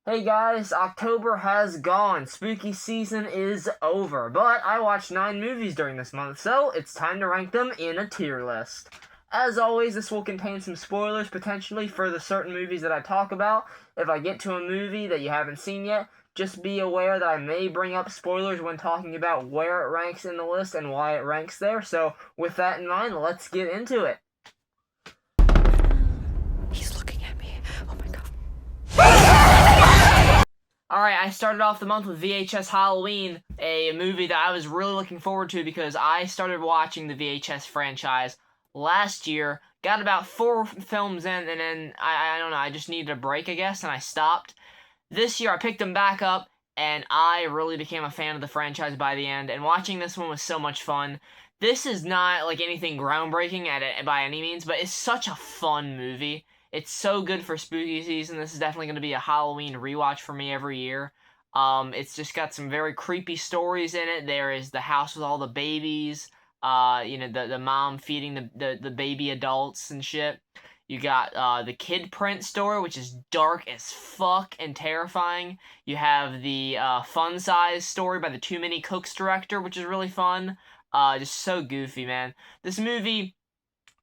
Hey guys, October has gone. Spooky season is over, but I watched 9 movies during this month, so it's time to rank them in a tier list. As always, this will contain some spoilers potentially for the certain movies that I talk about. If I get to a movie that you haven't seen yet, just be aware that I may bring up spoilers when talking about where it ranks in the list and why it ranks there. So with that in mind, let's get into it. He's looking at me. Oh my god. Alright, I started off the month with VHS Halloween, a movie that I was really looking forward to because I started watching the VHS franchise last year, got about 4 films in, and then, I don't know, I just needed a break, I guess, and I stopped. This year, I picked them back up, and I really became a fan of the franchise by the end, and watching this one was so much fun. This is not, like, anything groundbreaking by any means, but it's such a fun movie. It's so good for spooky season. This is definitely going to be a Halloween rewatch for me every year. It's just got some very creepy stories in it. There is the house with all the babies. The mom feeding the baby adults and shit. You got the Kid Print story, which is dark as fuck and terrifying. You have the Fun Size story by the Too Many Cooks director, which is really fun. Just so goofy, man. This movie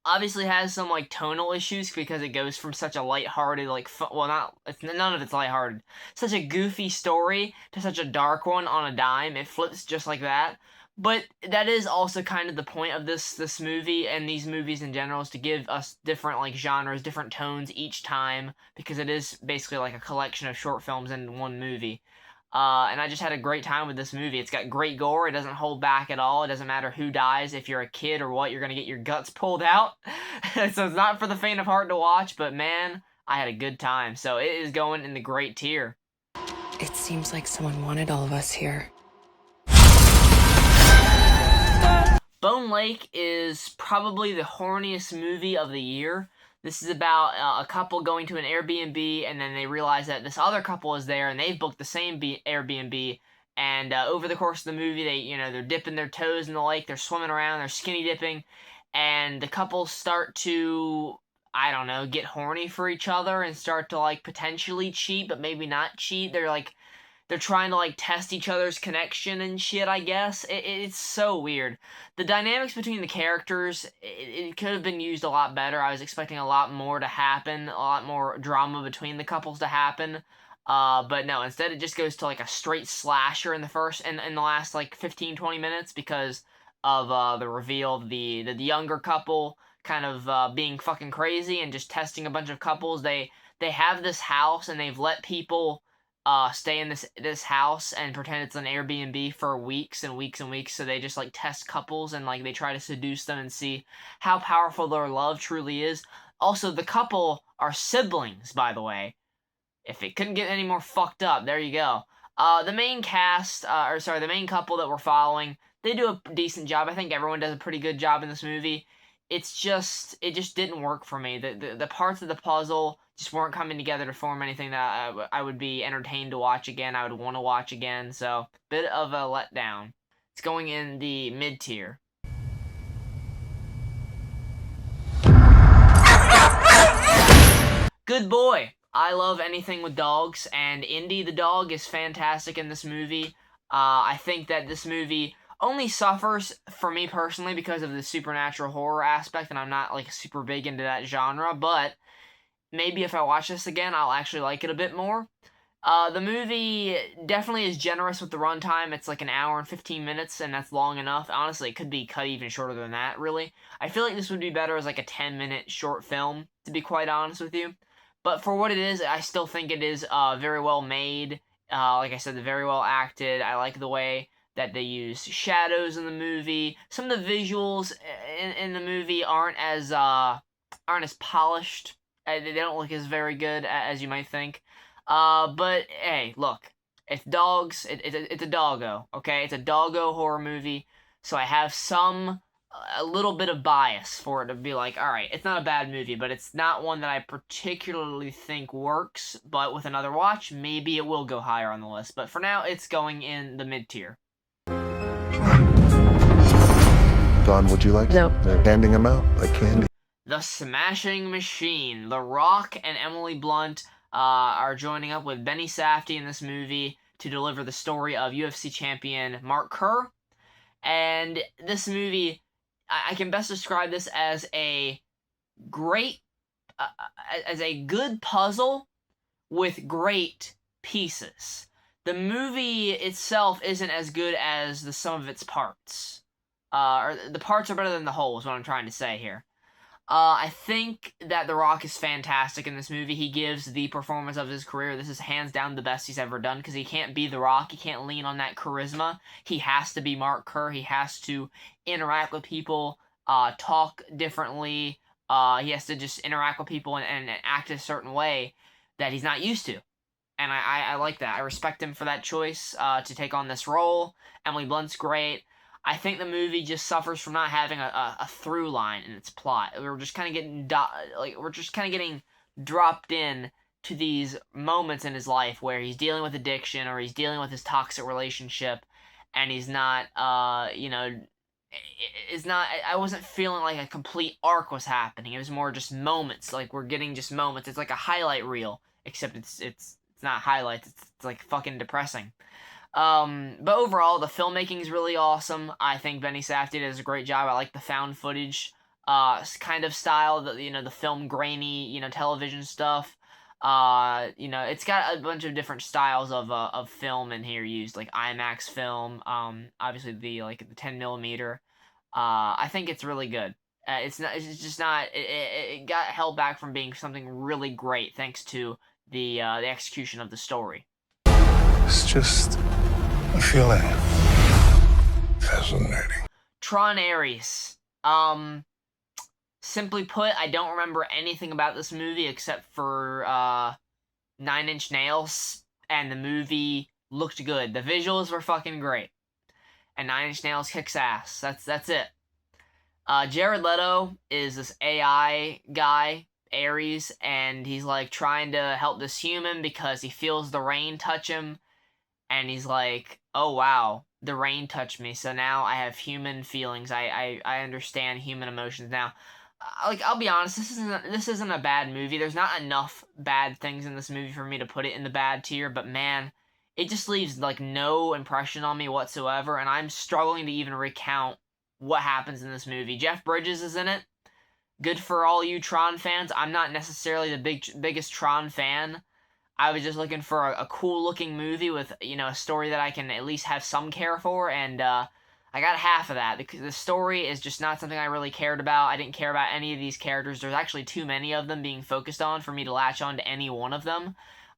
obviously has some like tonal issues because it goes from such a lighthearted none of it's lighthearted, such a goofy story to such a dark one on a dime. It flips just like that. But that is also kind of the point of this movie and these movies in general, is to give us different like genres, different tones each time, because it is basically like a collection of short films in one movie. And I just had a great time with this movie. It's got great gore. It doesn't hold back at all. It doesn't matter who dies. If you're a kid or what, you're going to get your guts pulled out. So it's not for the faint of heart to watch, but man, I had a good time. So it is going in the great tier. It seems like someone wanted all of us here. Bone Lake is probably the horniest movie of the year. This is about a couple going to an Airbnb, and then they realize that this other couple is there, and they've booked the same Airbnb. And over the course of the movie, they're dipping their toes in the lake, they're swimming around, they're skinny dipping, and the couple start to, I don't know, get horny for each other and start to like potentially cheat, but maybe not cheat. They're trying to, like, test each other's connection and shit, I guess. It's so weird. The dynamics between the characters, it could have been used a lot better. I was expecting a lot more to happen, a lot more drama between the couples to happen. But no, instead it just goes to, like, a straight slasher in the last, like, 15-20 minutes because of the reveal of the younger couple kind of being fucking crazy and just testing a bunch of couples. They have this house, and they've let people stay in this house and pretend it's an Airbnb for weeks and weeks and weeks. So they just like test couples and like they try to seduce them and see how powerful their love truly is. Also, the couple are siblings, by the way. If it couldn't get any more fucked up, there you go. The main the main couple that we're following, they do a decent job. I think everyone does a pretty good job in this movie. It just didn't work for me. The parts of the puzzle just weren't coming together to form anything that I would be entertained to watch again. I would want to watch again. So, bit of a letdown. It's going in the mid tier. Good boy. I love anything with dogs, and Indy the dog is fantastic in this movie. I think that this movie only suffers for me personally because of the supernatural horror aspect, and I'm not like super big into that genre, but maybe if I watch this again, I'll actually like it a bit more. The movie definitely is generous with the runtime. It's like an hour and 15 minutes, and that's long enough. Honestly, it could be cut even shorter than that, really. I feel like this would be better as like a 10-minute short film, to be quite honest with you. But for what it is, I still think it is very well made. Like I said, very well acted. I like the way that they use shadows in the movie. Some of the visuals in the movie aren't as polished. They don't look as very good as you might think. But hey, look, it's dogs. It's a doggo. Okay, it's a doggo horror movie. So I have a little bit of bias for it to be like, all right, it's not a bad movie, but it's not one that I particularly think works. But with another watch, maybe it will go higher on the list. But for now, it's going in the mid tier. Don, would you like No. They're handing them out like candy. The Smashing Machine. The Rock and Emily Blunt are joining up with Benny Safdie in this movie to deliver the story of UFC champion Mark Kerr. And this movie, I can best describe this as a great, as a good puzzle with great pieces. The movie itself isn't as good as the sum of its parts. Or the parts are better than the whole is what I'm trying to say here. I think that The Rock is fantastic in this movie. He gives the performance of his career. This is hands down the best he's ever done because he can't be The Rock. He can't lean on that charisma. He has to be Mark Kerr. He has to interact with people, talk differently. He has to just interact with people and act a certain way that he's not used to. And I like that. I respect him for that choice to take on this role. Emily Blunt's great. I think the movie just suffers from not having a through line in its plot. We're just kind of getting dropped in to these moments in his life where he's dealing with addiction or he's dealing with his toxic relationship, and he's not, it's not. I wasn't feeling like a complete arc was happening. It was more just moments. Like we're getting just moments. It's like a highlight reel, except it's not highlights. It's like fucking depressing. But overall, the filmmaking is really awesome. I think Benny Safdie does a great job. I like the found footage, kind of style, the film grainy, television stuff. It's got a bunch of different styles of film in here used, like IMAX film, obviously the 10 millimeter. I think it's really good. It's just not, it got held back from being something really great thanks to the execution of the story. It's just a feeling. Fascinating. Tron Ares. Simply put, I don't remember anything about this movie except for 9 Inch Nails, and the movie looked good. The visuals were fucking great, and 9 Inch Nails kicks ass. That's it. Jared Leto is this AI guy, Ares, and he's like trying to help this human because he feels the rain touch him, and he's like, oh wow, the rain touched me, so now I have human feelings. I understand human emotions now. I'll be honest, this isn't a bad movie. There's not enough bad things in this movie for me to put it in the bad tier, but man, it just leaves like no impression on me whatsoever, and I'm struggling to even recount what happens in this movie. Jeff Bridges is in it. Good for all you Tron fans. I'm not necessarily the biggest Tron fan. I was just looking for a cool looking movie with, a story that I can at least have some care for, and I got half of that. The story is just not something I really cared about. I didn't care about any of these characters. There's actually too many of them being focused on for me to latch on to any one of them.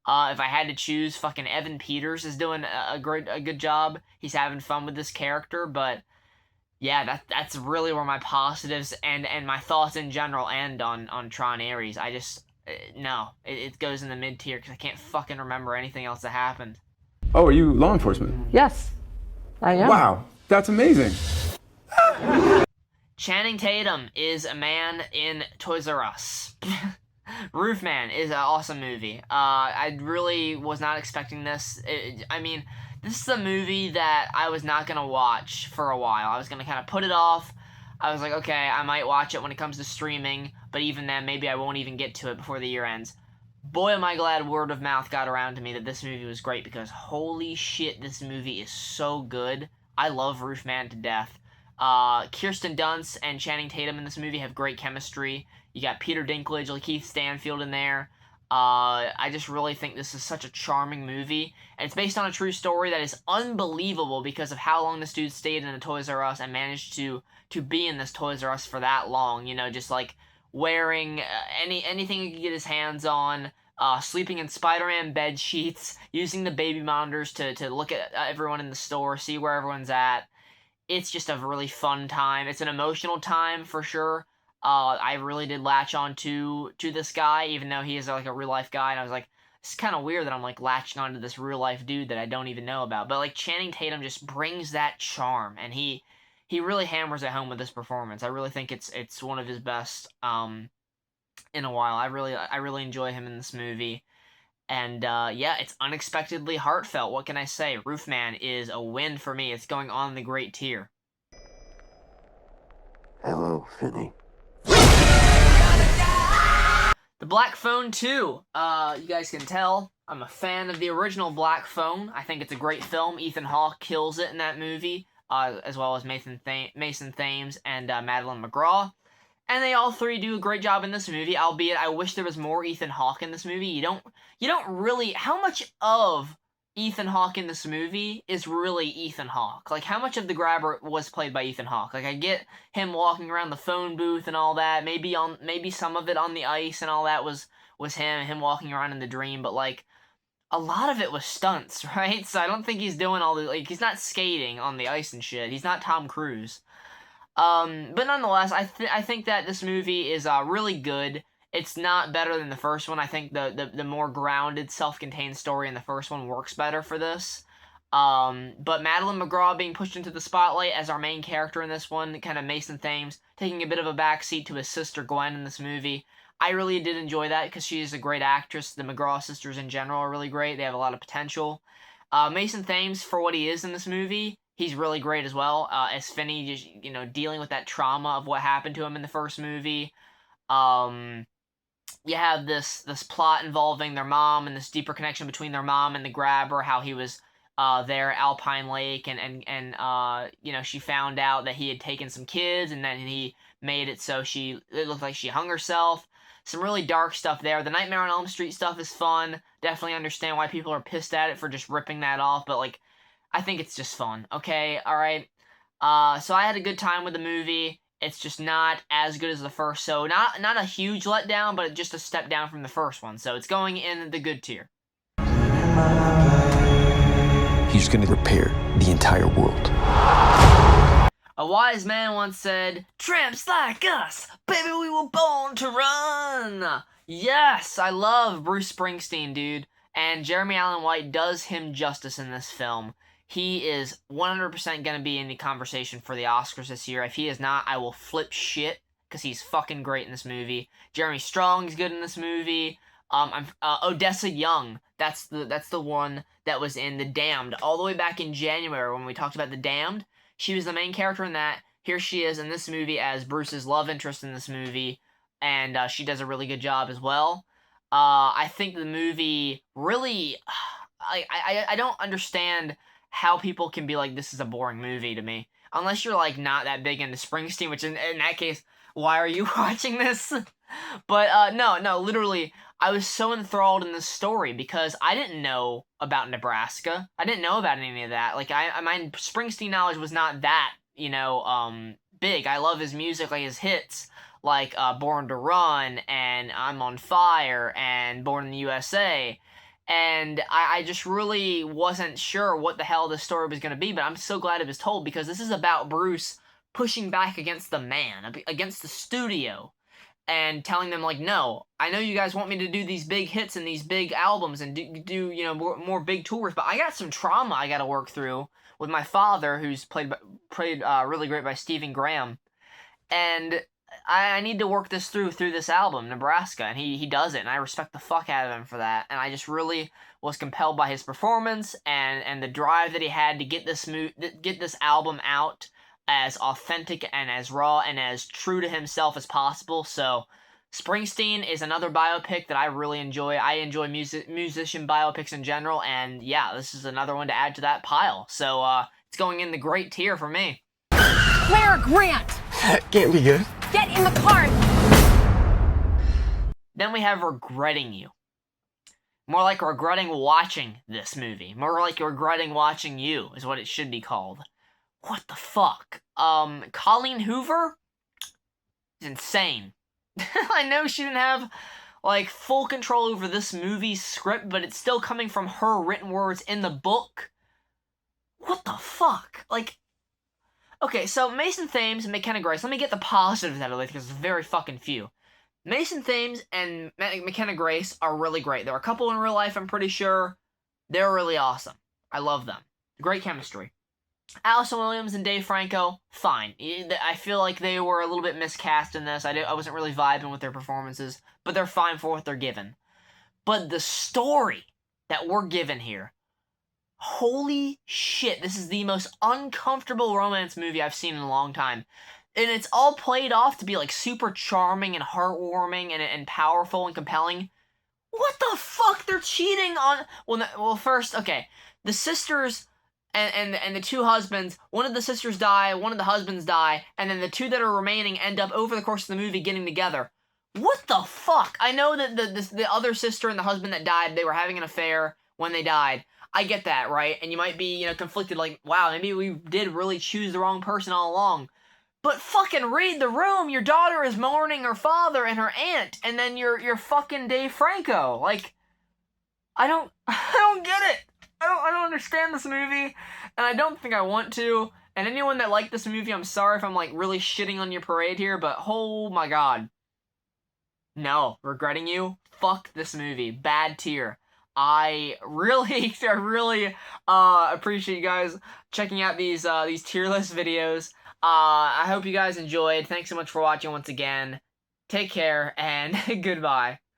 If I had to choose, fucking Evan Peters is doing a good job. He's having fun with this character, but yeah, that's really where my positives and my thoughts in general end on Tron Ares. I just no, it goes in the mid tier because I can't fucking remember anything else that happened. Oh, are you law enforcement? Yes, I am. Wow, that's amazing. Channing Tatum is a man in Toys R Us. Roofman is an awesome movie. I really was not expecting this. This is a movie that I was not going to watch for a while. I was going to kind of put it off. I was like, okay, I might watch it when it comes to streaming, but even then, maybe I won't even get to it before the year ends. Boy, am I glad word of mouth got around to me that this movie was great, because holy shit, this movie is so good. I love Roofman to death. Kirsten Dunst and Channing Tatum in this movie have great chemistry. You got Peter Dinklage, Lakeith Stanfield in there. I just really think this is such a charming movie, and it's based on a true story that is unbelievable because of how long this dude stayed in a Toys R Us and managed to be in this Toys R Us for that long. Just like wearing anything he could get his hands on, sleeping in Spider-Man bed sheets, using the baby monitors to look at everyone in the store, see where everyone's at. It's just a really fun time. It's an emotional time for sure. I really did latch on to this guy, even though he is like a real life guy, and I was like, it's kind of weird that I'm like latching onto this real life dude that I don't even know about. But like Channing Tatum just brings that charm, and he really hammers it home with this performance. I really think it's one of his best in a while. I really enjoy him in this movie. And yeah, it's unexpectedly heartfelt. What can I say? Roofman is a win for me. It's going on the great tier. Hello, Finney. The Black Phone 2. You guys can tell I'm a fan of the original Black Phone. I think it's a great film. Ethan Hawke kills it in that movie, as well as Mason Thames and Madeline McGraw. And they all three do a great job in this movie, albeit I wish there was more Ethan Hawke in this movie. You don't really... How much of Ethan Hawke in this movie is really Ethan Hawke? Like, how much of the grabber was played by Ethan Hawke? Like, I get him walking around the phone booth and all that. Maybe some of it on the ice and all that was him walking around in the dream, but, like, a lot of it was stunts, right? So I don't think he's doing all the... Like, he's not skating on the ice and shit. He's not Tom Cruise. But nonetheless, I think that this movie is really good. It's not better than the first one. I think the more grounded, self-contained story in the first one works better for this. But Madeline McGraw being pushed into the spotlight as our main character in this one, kind of Mason Thames, taking a bit of a backseat to his sister Gwen in this movie. I really did enjoy that because she is a great actress. The McGraw sisters in general are really great. They have a lot of potential. Mason Thames, for what he is in this movie, he's really great as well, as Finney, just, dealing with that trauma of what happened to him in the first movie. You have this plot involving their mom and this deeper connection between their mom and the grabber, how he was there at Alpine Lake, and she found out that he had taken some kids, and then he made it so it looked like she hung herself. Some really dark stuff there. The Nightmare on Elm Street stuff is fun. Definitely understand why people are pissed at it for just ripping that off, but, like, I think it's just fun, okay? Alright? So I had a good time with the movie. It's just not as good as the first, so not a huge letdown, but just a step down from the first one. So it's going in the good tier. He's gonna repair the entire world. A wise man once said, "Tramps like us, baby, we were born to run." Yes, I love Bruce Springsteen, dude. And Jeremy Allen White does him justice in this film. He is 100% going to be in the conversation for the Oscars this year. If he is not, I will flip shit, because he's fucking great in this movie. Jeremy Strong's good in this movie. Odessa Young, that's the one that was in The Damned, all the way back in January when we talked about The Damned. She was the main character in that. Here she is in this movie as Bruce's love interest in this movie, and she does a really good job as well. I think the movie really... I don't understand how people can be like, this is a boring movie to me. Unless you're, like, not that big into Springsteen, which in that case, why are you watching this? But, no, literally, I was so enthralled in this story because I didn't know about Nebraska. I didn't know about any of that. Like, my Springsteen knowledge was not that, big. I love his music, like his hits, like Born to Run, and I'm on Fire, and Born in the USA. And I just really wasn't sure what the hell this story was going to be, but I'm so glad it was told, because this is about Bruce pushing back against the man, against the studio, and telling them, like, no, I know you guys want me to do these big hits and these big albums and do more big tours, but I got some trauma I got to work through with my father, who's played really great by Stephen Graham, and I need to work this through this album, Nebraska, and he does it, and I respect the fuck out of him for that, and I just really was compelled by his performance and the drive that he had to get this album out as authentic and as raw and as true to himself as possible. So Springsteen is another biopic that I really enjoy. I enjoy musician biopics in general, and yeah, this is another one to add to that pile. So it's going in the great tier for me. Claire Grant! Can't be good. Get in the car! Then we have Regretting You. More like regretting watching this movie. More like regretting watching you is what it should be called. What the fuck? Colleen Hoover is insane. I know she didn't have, like, full control over this movie's script, but it's still coming from her written words in the book. What the fuck? Like, okay, so Mason Thames and McKenna Grace, let me get the positives out of it, because there's very fucking few. Mason Thames and McKenna Grace are really great. They're a couple in real life, I'm pretty sure. They're really awesome. I love them. Great chemistry. Allison Williams and Dave Franco, fine. I feel like they were a little bit miscast in this. I wasn't really vibing with their performances, but they're fine for what they're given. But the story that we're given here, holy shit, this is the most uncomfortable romance movie I've seen in a long time. and it's all played off to be like super charming and heartwarming and powerful and compelling. What the fuck? They're cheating on. Well, first, okay, the sisters and the two husbands. One of the sisters die, one of the husbands die, and then the two that are remaining end up over the course of the movie getting together. What the fuck? I know that the other sister and the husband that died, they were having an affair when they died. I get that, right? And you might be, conflicted, like, wow, maybe we did really choose the wrong person all along. But fucking read the room. Your daughter is mourning her father and her aunt, and then you're fucking Dave Franco. Like, I don't get it. I don't understand this movie, and I don't think I want to. And anyone that liked this movie, I'm sorry if I'm like really shitting on your parade here, but oh my god. No, regretting you. Fuck this movie. Bad tier. I really appreciate you guys checking out these tier list videos. I hope you guys enjoyed. Thanks so much for watching once again. Take care, and goodbye.